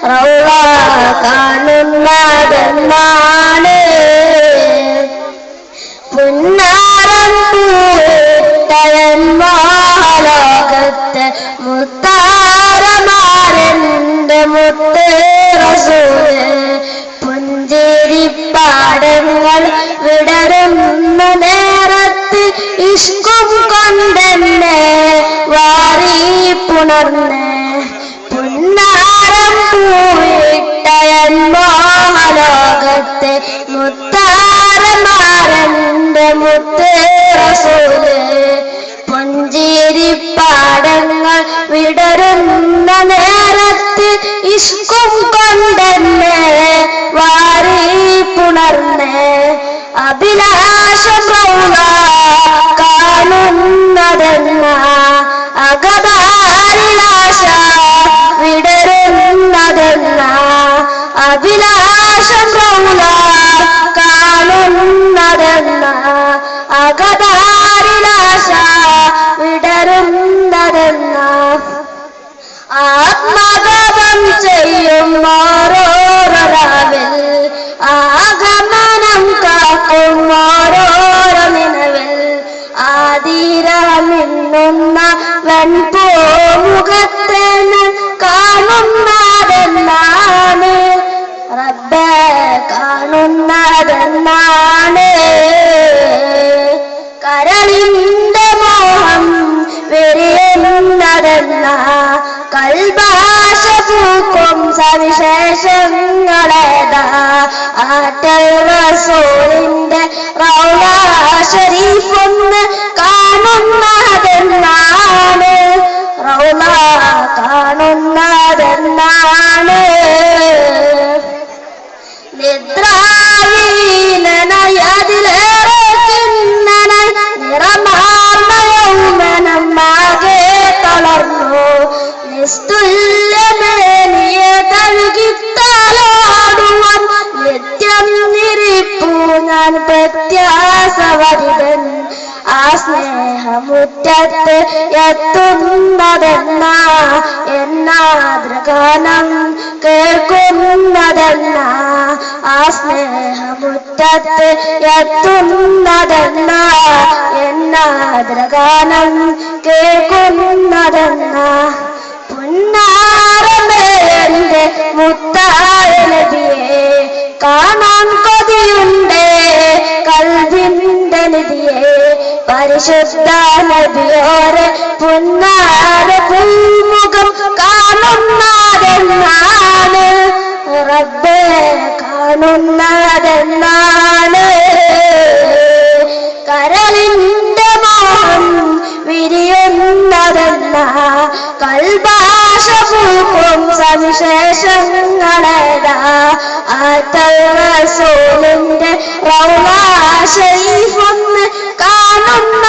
റൗള കാണുന്നതെന്നാണ്. പുന്നാരം പൂട്ടയന്മാലോകത്തെ മുത്താരമാരന്റെ മുത്ത് റസൂല്. പുഞ്ചിരിപ്പാടങ്ങൾ വിടരുന്ന നേരത്ത് ഇഷ്കും കൊണ്ടെന്നെ വാരി പുണർന്ന്. പുന്നാരം പൂവിട്ടയന്മാലോകത്തെ മുത്താരമാരന്റെ മുത്ത് റസൂല്. പുഞ്ചിരിപ്പാടങ്ങൾ വിടരുന്ന നേരത്ത് ഇഷ്കും കൊണ്ടെന്നെ വാരി പുണർന്ന്. അഭിലാഷം റൗള കാണുന്നതെന്ന അകതാരിലാശ വിടരുന്നതെന്ന. അഭിലാഷം റൗള കാണുന്നതെന്ന അകതാരിലാശ വിടരുന്നതെന്ന. ആത്മഗതം ചെയ്യും ഓരോരാവിൽ ആഗമനം കാക്കും ഓരോരോ നിലവിൽ. ആതിരമിന്നുന്ന വെൺപൂമുഖത്തെ കാണുന്നതെന്നാണ്. റബ്ബേ കാണുന്നതെന്നാണ്. കരളിന്റെ മോഹം വിരിയുന്നതെന്ന കൽഭാഷ പൂക്കും സവിശേഷങ്ങളേതാ. ആറ്റൽ റസൂലിന്റെ റൗള ശരീഫൊന്ന് കാണുന്നതെന്നാണ്. റൗള കാണുന്നതെന്നാണ്. നിദ്രാവീനനായി അതിലേറെ കിന്നനായി നിറമാർന്ന യൗവനമാകെ തളർന്നു. നിസ്തുല്യമേനിയെ തഴുകിത്താലോടുവാൻ നിത്യം നിരിപ്പു ഞാൻ പ്രത്യാസവരിതൻ. ആ സ്നേഹമുറ്റത്ത് എത്തുന്നതെന്ന എന്നാദ്രഗാനം കേൾക്കുന്നതെന്ന. ആ സ്നേഹമുറ്റത്ത് എത്തുന്നതെന്ന എന്നാദ്രഗാനം കേൾക്കുന്നതെന്ന. പുന്നാരമേന്റെ മുത്തായ നബിയെ കാണാൻ കൊതിയുണ്ടേ കൽബിന്റെ നിധിയെ. പരിശുദ്ധ നബിയോരെ പുന്നാര പൂമുഖം കാണുന്നതെന്നാണ്. റബ്ബേ കാണുന്നതെന്നാണ്. കരളിന്റെ മോഹം വിരിയുന്നതെന്ന കൽഭാഷ പൂക്കും സവിശേഷങ്ങളേതാ. ആറ്റൽ റസൂലിന്റെ റൗള ശരീഫൊന്ന് കാണുന്ന